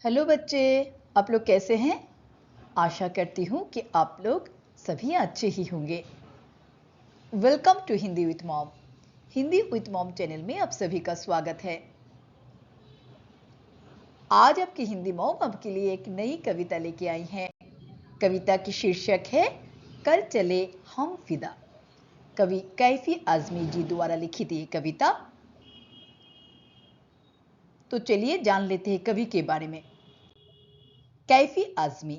Hello बच्चे, आप लोग कैसे हैं? आशा करती हूँ कि आप लोग सभी अच्छे ही होंगे। Welcome to Hindi with mom. Hindi with mom channel में आप सभी का स्वागत है। आज आपकी हिंदी मॉम आपके लिए एक नई कविता लेके आई है। कविता की शीर्षक है कर चले हम फिदा। कवि कैफी आजमी जी द्वारा लिखित ये कविता। तो चलिए जान लेते हैं कवि के बारे में। कैफी आजमी।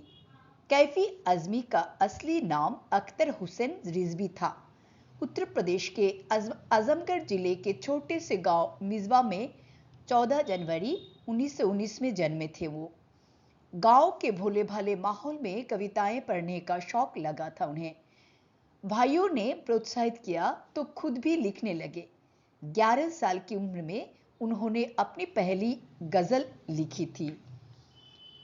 कैफी आजमी का असली नाम अख्तर हुसैन रिजवी था। उत्तर प्रदेश के आजमगढ़ जिले के छोटे से गांव मिजवा में 14 जनवरी 1919 में जन्मे थे वो। गांव के भोले भाले माहौल में कविताएं पढ़ने का शौक लगा था उन्हें। भाइयों ने प्रोत्साहित किया तो खुद भी लिखने लगे। 11 साल की उम्र में उन्होंने अपनी पहली गजल लिखी थी।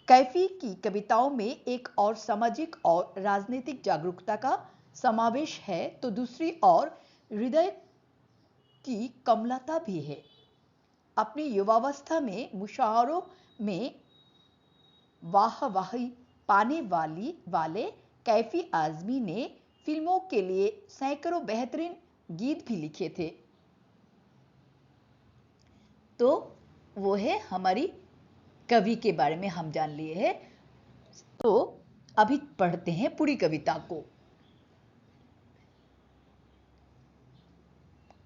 कैफी की कविताओं में एक और सामाजिक और राजनीतिक जागरूकता का समावेश है तो दूसरी ओर हृदय की कमलता भी है। अपनी युवावस्था में मुशायरों में वाहवाही पाने वाले कैफी आजमी ने फिल्मों के लिए सैकड़ों बेहतरीन गीत भी लिखे थे। तो वो है हमारी कवि के बारे में हम जान लिए हैं। तो अभी पढ़ते हैं पूरी कविता को।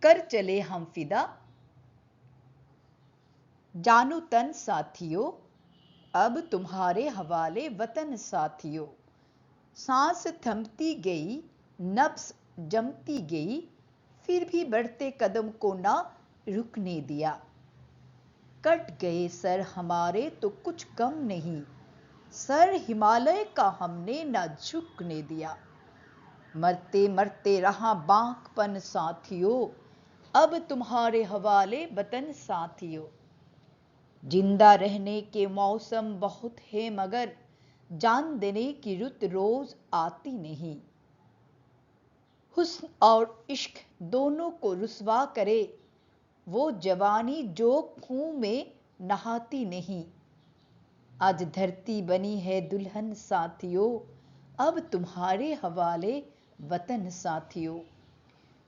कर चले हम फिदा, जानो तन साथियों, अब तुम्हारे हवाले वतन साथियों। सांस थमती गई, नब्ज जमती गई, फिर भी बढ़ते कदम को ना रुकने दिया। कट गए सर हमारे तो कुछ गम नहीं, सर हिमालय का हमने ना झुकने दिया। मरते मरते रहा बांकपन साथियों, अब तुम्हारे हवाले वतन साथियों। जिंदा रहने के मौसम बहुत है मगर जान देने की रुत रोज आती नहीं। हुस्न और इश्क दोनों को रुसवा करे, वो जवानी जो खून में नहाती नहीं। आज धरती बनी है दुल्हन साथियों, अब तुम्हारे हवाले वतन साथियों।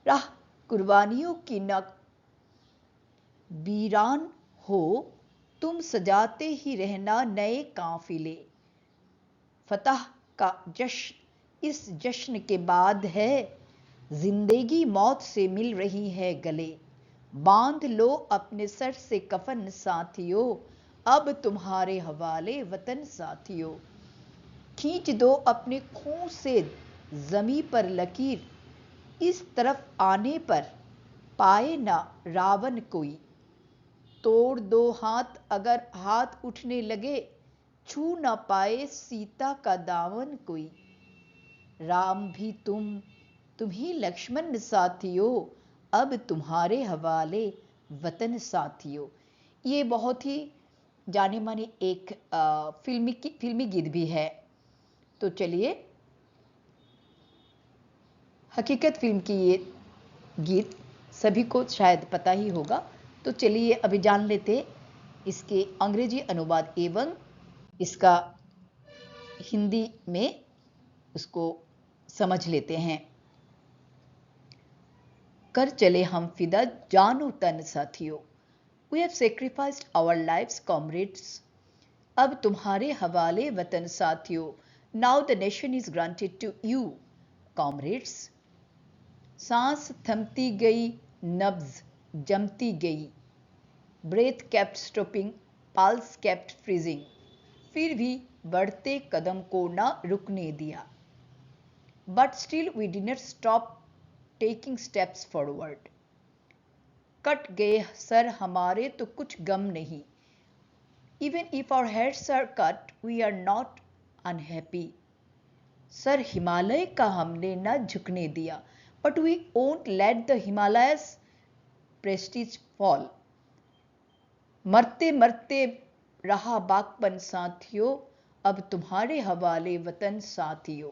राह कुर्बानियों की न वीरान हो, तुम सजाते ही रहना नए काफिले। फतह का जश्न इस जश्न के बाद है, जिंदगी मौत से मिल रही है गले। बांध लो अपने सर से कफन साथियों, अब तुम्हारे हवाले वतन साथियों। खींच दो अपने खून से जमी पर लकीर, इस तरफ आने पर पाए ना रावण कोई। तोड़ दो हाथ अगर हाथ उठने लगे, छू ना पाए सीता का दामन कोई। राम भी तुम ही लक्ष्मण साथियों, अब तुम्हारे हवाले वतन साथियों। ये बहुत ही जाने माने एक फिल्मी गीत भी है। तो चलिए, हकीकत फिल्म की ये गीत सभी को शायद पता ही होगा। तो चलिए अभी जान लेते इसके अंग्रेजी अनुवाद एवं इसका हिंदी में उसको समझ लेते हैं। कर चले हम फिदा, जानो तन साथियों। We have sacrificed our lives, comrades. अब तुम्हारे हवाले वतन साथियों। Now the nation is granted to you, comrades. सांस थमती गई, नब्ज जमती गई, breath kept stopping, pulse kept freezing, फिर भी बढ़ते कदम को ना रुकने दिया। But still we did not stop taking steps forward. Cut गए सर हमारे तो कुछ गम नहीं, Even if our heads are cut, we are not unhappy. Sir Himalaya का हमने न झुकने दिया, but we won't let the Himalayas prestige fall. मरते मरते रहा बागपन साथियों, अब तुम्हारे हवाले वतन साथियों।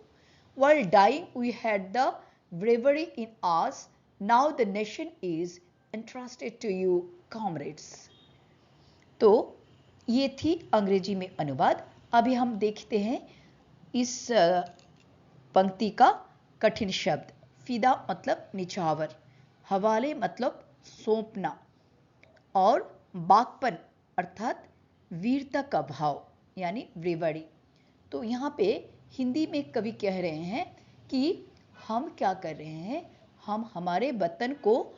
While dying we had the bravery in us, now the nation is entrusted to you, comrades. तो ये थी अंग्रेजी में अनुवाद। अभी हम देखते हैं इस पंक्ति का कठिन शब्द। फिदा मतलब निछावर, हवाले मतलब सौंपना, और बागपन अर्थात वीरता का भाव यानी ब्रेवरी। तो यहाँ पे हिंदी में कवि कह रहे हैं कि हम क्या कर रहे हैं, हम हमारे वतन को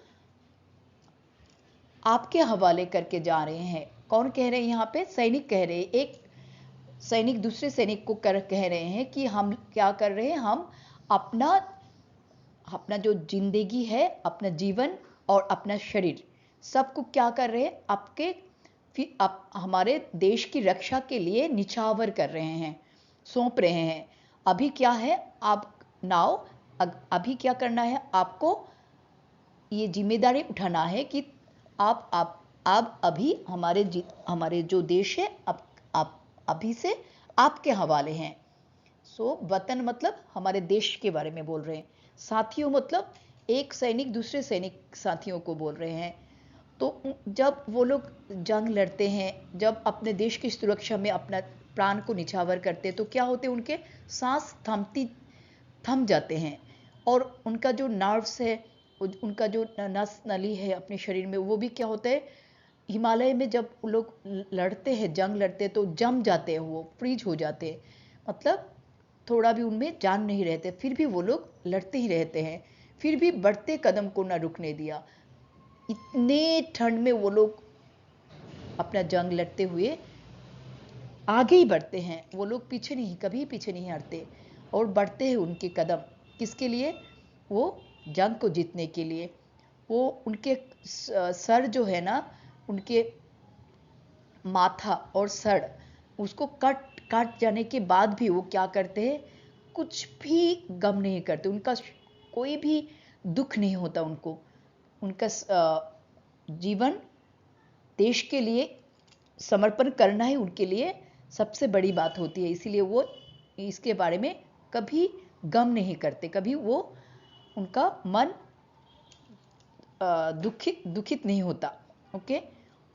आपके हवाले करके जा रहे हैं। कौन कह रहे हैं यहाँ पे? सैनिक कह रहे हैं। एक सैनिक दूसरे सैनिक को कह रहे हैं कि हम क्या कर रहे हैं, हम अपना जो जिंदगी है, अपना जीवन और अपना शरीर, सबको क्या कर रहे हैं, हमारे देश की रक्षा के लिए निछावर कर रहे हैं, सौंप रहे हैं। अभी क्या है, अभी क्या करना है, आपको ये जिम्मेदारी उठाना है कि आप अभी हमारे जो देश है आप अभी से आपके हवाले हैं। वतन मतलब हमारे देश के बारे में बोल रहे हैं। साथियों मतलब एक सैनिक दूसरे सैनिक साथियों को बोल रहे हैं। तो जब वो लोग जंग लड़ते हैं, जब अपने देश की सुरक्षा में अपना प्राण को निछावर करते हैं, तो क्या होते हैं, उनके सांस थम जाते हैं, और उनका जो नर्व्स है, उनका जो नस नली है अपने शरीर में, वो भी क्या होता है, हिमालय में जब लोग लड़ते हैं, जंग लड़ते हैं, तो जम जाते हैं, वो फ्रीज हो जाते हैं, मतलब थोड़ा भी उनमें जान नहीं रहते, फिर भी वो लोग लड़ते ही रहते हैं। फिर भी बढ़ते कदम को ना रुकने दिया। इतने ठंड में वो लोग अपना जंग लड़ते हुए आगे ही बढ़ते हैं। वो लोग पीछे नहीं, कभी पीछे नहीं हटते, और बढ़ते हैं उनके कदम। किसके लिए? वो जंग को जीतने के लिए। वो उनके सर जो है ना, उनके माथा और सर, उसको काट जाने के बाद भी वो क्या करते हैं, कुछ भी गम नहीं करते, उनका कोई भी दुख नहीं होता उनको। उनका जीवन देश के लिए समर्पण करना ही उनके लिए सबसे बड़ी बात होती है। इसीलिए वो इसके बारे में कभी गम नहीं करते, कभी वो उनका मन दुखित नहीं होता। ओके।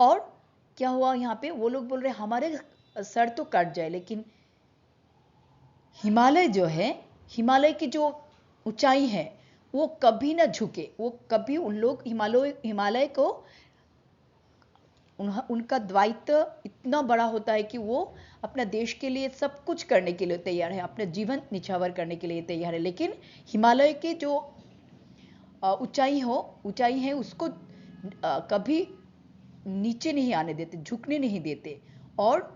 और क्या हुआ यहाँ पे, वो लोग बोल रहे हमारे सर तो कट जाए, लेकिन हिमालय जो है, हिमालय की जो ऊंचाई है, वो कभी ना झुके। वो कभी, उन लोग हिमालय को, उनका दायित्व इतना बड़ा होता है कि वो अपना देश के लिए सब कुछ करने के लिए तैयार है, अपना जीवन निछावर करने के लिए तैयार है। लेकिन हिमालय के जो ऊंचाई है, उसको कभी नीचे नहीं आने देते, झुकने नहीं देते, और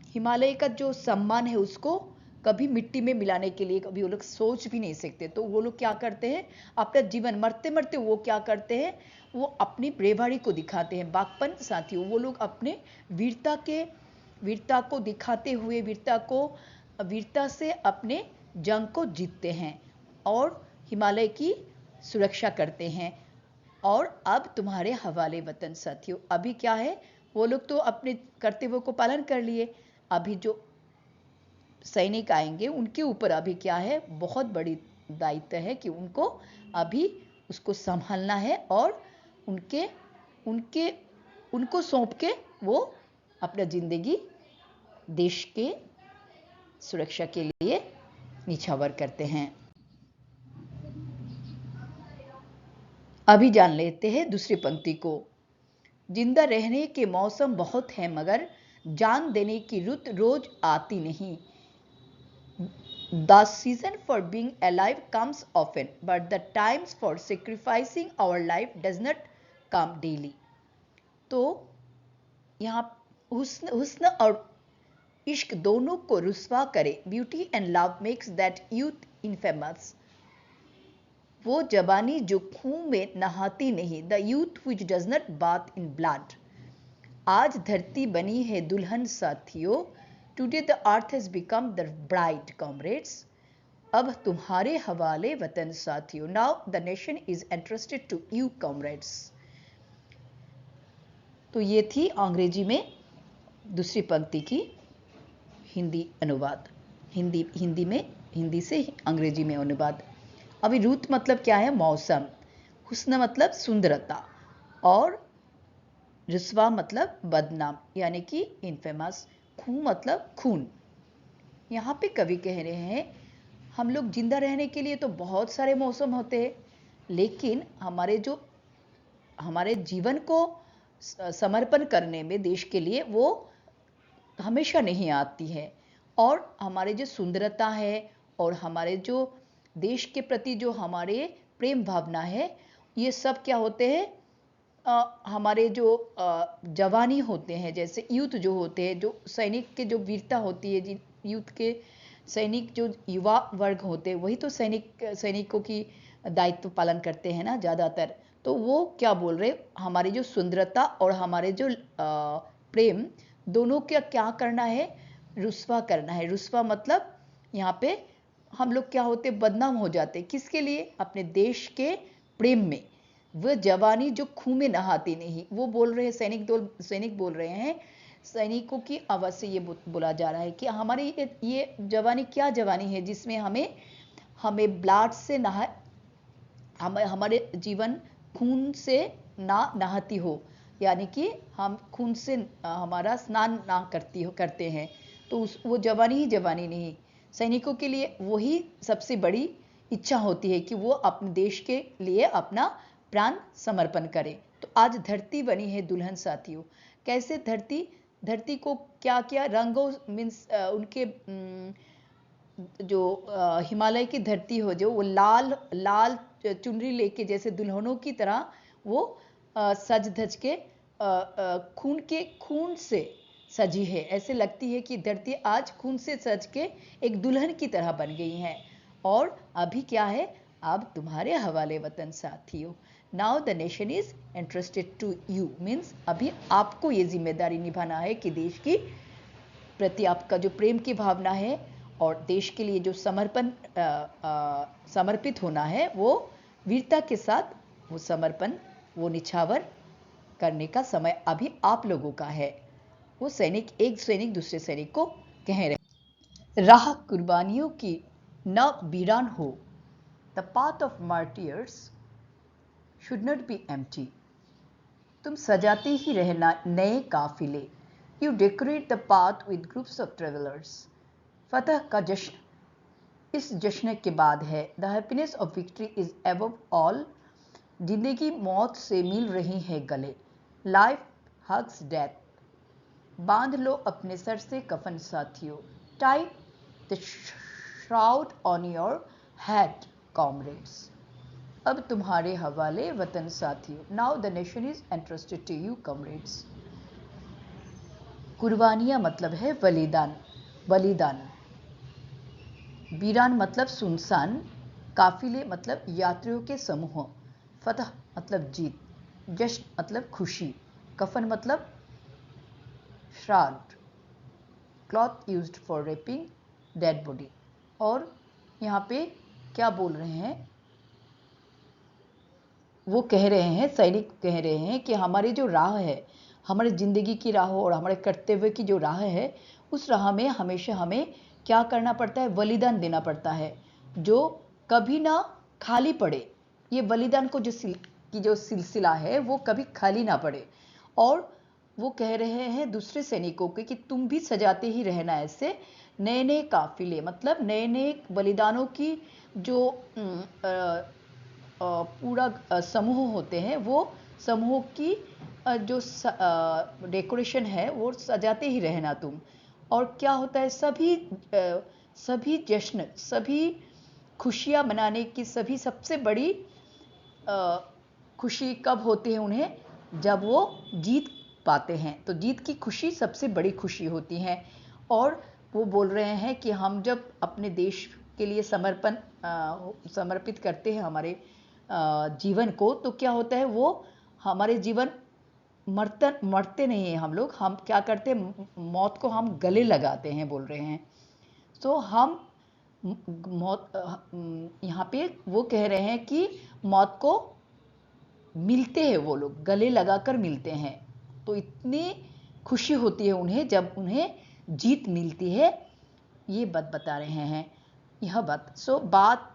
हिमालय का जो सम्मान है उसको कभी मिट्टी में मिलाने के लिए कभी वो लोग सोच भी नहीं सकते। तो वो लोग क्या करते हैं, अपना जीवन मरते मरते वो क्या करते हैं, वो अपनी ब्रेवरी को दिखाते हैं। बागपन साथियों, वो लोग अपने वीरता को दिखाते हुए, वीरता से अपने जंग को जीतते हैं और हिमालय की सुरक्षा करते हैं। और अब तुम्हारे हवाले वतन साथियों। अभी क्या है, वो लोग तो अपने कर्तव्यों को पालन कर लिए, अभी जो सैनिक आएंगे उनके ऊपर अभी क्या है, बहुत बड़ी दायित्व है कि उनको अभी उसको संभालना है, और उनको सौंप के वो अपना जिंदगी देश के सुरक्षा के लिए निछावर करते हैं। अभी जान लेते हैं दूसरी पंक्ति को। जिंदा रहने के मौसम बहुत है, मगर जान देने की रुत रोज आती नहीं। The season for being alive comes often, but the times for sacrificing our life does not come daily. तो यहाँ हुस्न और इश्क दोनों को रुस्वा करे। Beauty and love makes that youth infamous. वो जवानी जो खून में नहाती नहीं, the youth which does not bath in blood. आज धरती बनी है दुल्हन साथियों, Today the earth has become the bride, comrades. अब तुम्हारे हवाले वतन साथियों, Now the nation is entrusted to you, comrades. तो ये थी अंग्रेजी में दूसरी पंक्ति की हिंदी अनुवाद। हिंदी से अंग्रेजी में अनुवाद। अभी रुत मतलब क्या है, मौसम। हुस्न मतलब सुंदरता, और रुस्वा मतलब बदनाम, यानी कि इनफेमस। खून मतलब खून। यहाँ पे कवि कह रहे हैं हम लोग जिंदा रहने के लिए तो बहुत सारे मौसम होते हैं, लेकिन हमारे जीवन को समर्पण करने में देश के लिए वो हमेशा नहीं आती है। और हमारे जो सुंदरता है और हमारे जो देश के प्रति जो हमारे प्रेम भावना है, ये सब क्या होते हैं, हमारे जो जवानी होते हैं, जैसे यूथ जो होते हैं, जो सैनिक के जो वीरता होती है, यूथ के सैनिक जो युवा वर्ग होते हैं, वही तो सैनिकों की दायित्व पालन करते हैं ना ज़्यादातर। तो वो क्या बोल रहे, हमारी जो सुंदरता और हमारे जो प्रेम दोनों का क्या करना है, रुस्वा करना है। रुस्वा मतलब यहाँ पे हम लोग क्या होते, बदनाम हो जाते। किसके लिए? अपने देश के प्रेम में। वह जवानी जो खून में नहाती नहीं, वो बोल रहे हैं सैनिक बोल रहे हैं, सैनिकों की आवाज़ से ये बोला जा रहा है कि हमारी ये जवानी क्या जवानी है जिसमें हमें ब्लड से हमारे जीवन खून से ना नहाती हो, यानी कि हम खून से हमारा स्नान ना करते हैं, तो वो जवानी ही जवानी नहीं। सैनिकों के लिए वही सबसे बड़ी इच्छा होती है कि वो अपने देश के लिए अपना प्राण समर्पण करें। तो आज धरती बनी है दुल्हन साथियों। कैसे धरती को क्या क्या रंगों मीन्स उनके जो हिमालय की धरती हो, जो वो लाल लाल चुनरी लेके जैसे दुल्हनों की तरह वो सज धज के खून से सजी है। ऐसे लगती है कि धरती आज खून से सज के एक दुल्हन की तरह बन गई है। और अभी क्या है, अब तुम्हारे हवाले वतन साथियों। Now the nation is interested to you, means अभी आपको ये जिम्मेदारी निभाना है कि देश की प्रति आपका जो प्रेम की भावना है और देश के लिए जो समर्पित होना है, वो वीरता के साथ वो समर्पण, वो निछावर करने का समय अभी आप लोगों का है। वो एक सैनिक दूसरे सैनिक को कह रहे, राह कुर्बानियों की न वीरान हो। The path of martyrs should not be empty. तुम सजाते ही रहना नए काफिले। You decorate the path with groups of travellers. फतह का जश्न इस जश्न के बाद है। The happiness of victory is above all. जिंदगी मौत से मिल रही है गले। Life hugs death. बांध लो अपने सर से कफन साथियों। Tie the shroud on your head comrades. अब तुम्हारे हवाले वतन साथियों। Now the nation is entrusted to you comrades. कुर्बानियां मतलब है बलिदान। वीरान मतलब सुनसान। काफिले मतलब यात्रियों के समूह। फतह मतलब जीत। जश्न मतलब खुशी। कफन मतलब श्राद्ध। Cloth used for rapping dead body. और यहाँ पे क्या बोल रहे हैं, वो कह रहे हैं, सैनिक कह रहे हैं कि हमारी जो राह है, हमारे ज़िंदगी की राह और हमारे कर्तव्य की जो राह है, उस राह में हमेशा हमें क्या करना पड़ता है, बलिदान देना पड़ता है, जो कभी ना खाली पड़े। ये बलिदान को जो सिलसिला है वो कभी खाली ना पड़े। और वो कह रहे हैं दूसरे सैनिकों के कि तुम भी सजाते ही रहना ऐसे नए नए काफिले, मतलब नए नए बलिदानों की जो पूरा समूह होते हैं, वो समूह की जो डेकोरेशन है वो सजाते ही रहना तुम। और क्या होता है, सभी जश्न, सभी खुशियाँ मनाने की सबसे बड़ी खुशी कब होती है उन्हें, जब वो जीत पाते हैं। तो जीत की खुशी सबसे बड़ी खुशी होती है। और वो बोल रहे हैं कि हम जब अपने देश के लिए समर्पित करते हैं हमारे जीवन को, तो क्या होता है, वो हमारे जीवन मरते नहीं हैं हम लोग। हम क्या करते हैं, मौत को हम गले लगाते हैं बोल रहे हैं। तो हम मौत, यहाँ पे वो कह रहे हैं कि मौत को मिलते हैं, वो लोग गले लगाकर मिलते हैं। तो इतनी खुशी होती है उन्हें जब उन्हें जीत मिलती है। ये बात बता रहे हैं, यह बात।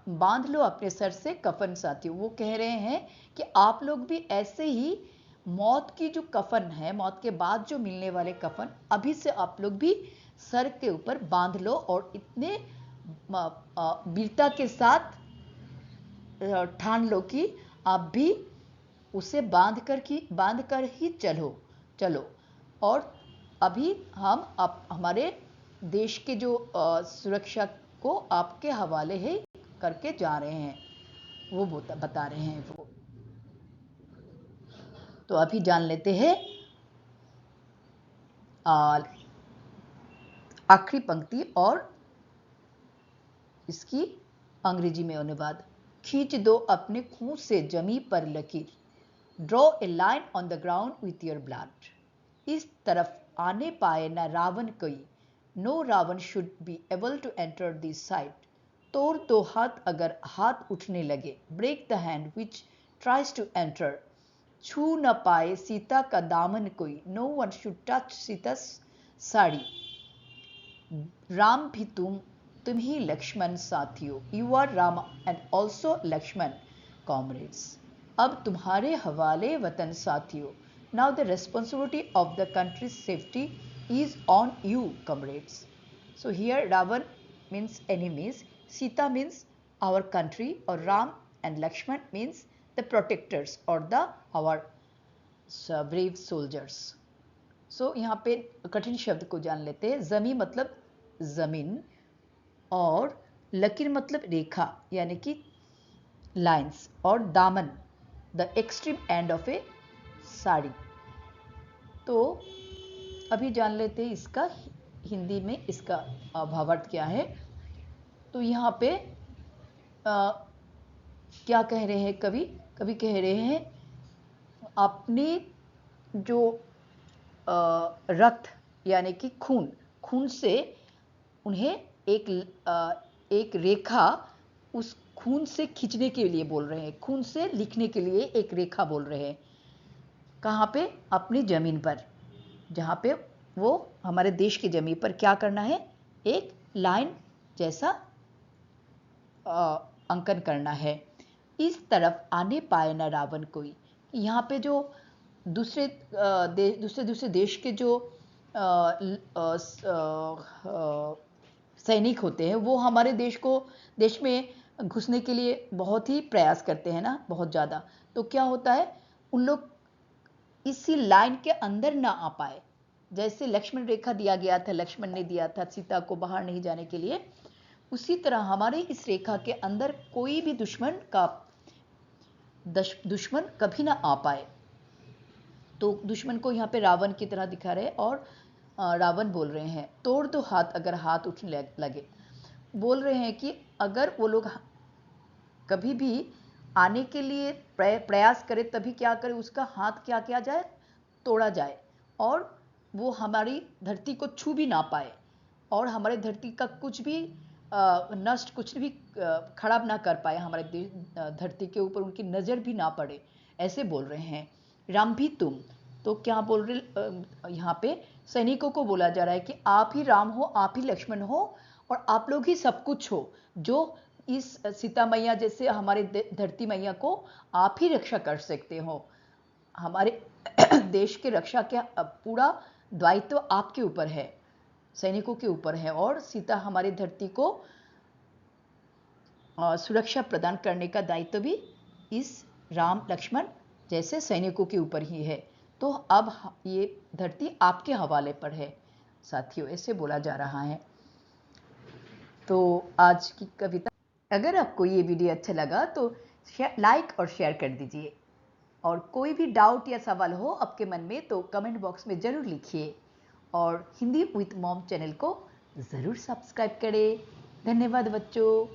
बांध लो अपने सर से कफन साथियों। वो कह रहे हैं कि आप लोग भी ऐसे ही मौत की जो कफन है, मौत के बाद जो मिलने वाले कफन, अभी से आप लोग भी सर के ऊपर बांध लो और इतने वीरता के साथ ठान लो कि आप भी उसे बांध कर ही चलो। और अभी हम हमारे देश के जो सुरक्षा को आपके हवाले है करके जा रहे हैं, वो बता रहे हैं वो। तो अभी जान लेते हैं आखिरी पंक्ति और इसकी अंग्रेजी में अनुवाद। खींच दो अपने खून से जमी पर लकीर, draw a line on the ground with your blood. इस तरफ आने पाए न रावण कोई, no Ravan should be able to enter this side. तोड़ दो हाथ अगर हाथ उठने लगे, break the hand which tries to enter. छू न पाए सीता का दामन कोई, no one should touch Sita sari. Ram भी तुम ही लक्ष्मण साथियों, you are Ram and also Lakshman comrades. अब तुम्हारे हवाले वतन साथियों, now the responsibility of the country's safety is on you comrades. So here Ravan means enemies, Sita means our country, और Ram and Lakshman means the protectors और the our brave soldiers. So यहाँ पे कठिन शब्द को जान लेते हैं। जमी मतलब जमीन, और लकीर मतलब रेखा यानी कि लाइंस, और दामन द एक्सट्रीम एंड ऑफ ए साड़ी। तो अभी जान लेते हैं इसका हिंदी में इसका भावार्थ क्या है। तो यहाँ पे क्या कह रहे हैं कवि कह रहे हैं अपने जो रक्त यानी कि खून से उन्हें एक रेखा उस खून से खींचने के लिए बोल रहे हैं, खून से लिखने के लिए एक रेखा बोल रहे हैं। कहाँ पे? अपनी जमीन पर, जहाँ पे वो हमारे देश की जमीन पर क्या करना है, एक लाइन जैसा अंकन करना है। इस तरफ आने पाए न रावण कोई। यहाँ पे जो दूसरे देश के जो सैनिक होते हैं वो हमारे देश में घुसने के लिए बहुत ही प्रयास करते हैं ना, बहुत ज़्यादा। तो क्या होता है, उन लोग इसी लाइन के अंदर ना आ पाए। जैसे लक्ष्मण रेखा दिया गया था, लक्ष्मण ने दिया था सीता को बाहर नहीं जाने के लिए, उसी तरह हमारे इस रेखा के अंदर कोई भी दुश्मन कभी ना आ पाए। तो दुश्मन को यहाँ पे रावण की तरह दिखा रहे हैं, और रावण बोल रहे हैं तोड़ दो हाथ अगर हाथ उठने लगे। बोल रहे हैं कि अगर वो लोग कभी भी आने के लिए प्रयास करे, तभी क्या करे, उसका हाथ क्या किया जाए, तोड़ा जाए, और वो हमारी धरती को छू भी ना पाए, और हमारे धरती का कुछ भी नष्ट, कुछ भी खराब ना कर पाए, हमारे धरती के ऊपर उनकी नज़र भी ना पड़े, ऐसे बोल रहे हैं। राम भी तुम, तो क्या बोल रहे, यहाँ पे सैनिकों को बोला जा रहा है कि आप ही राम हो, आप ही लक्ष्मण हो, और आप लोग ही सब कुछ हो, जो इस सीता मैया जैसे हमारे धरती मैया को आप ही रक्षा कर सकते हो। हमारे देश के रक्षा का पूरा दायित्व आपके ऊपर है, सैनिकों के ऊपर है, और सीता हमारी धरती को सुरक्षा प्रदान करने का दायित्व भी इस राम लक्ष्मण जैसे सैनिकों के ऊपर ही है। तो अब ये धरती आपके हवाले पर है साथियों, ऐसे बोला जा रहा है। तो आज की कविता, अगर आपको ये वीडियो अच्छा लगा तो लाइक और शेयर कर दीजिए, और कोई भी डाउट या सवाल हो आपके मन में तो कमेंट बॉक्स में ज़रूर लिखिए, और हिंदी विद मॉम चैनल को ज़रूर सब्सक्राइब करें। धन्यवाद बच्चों।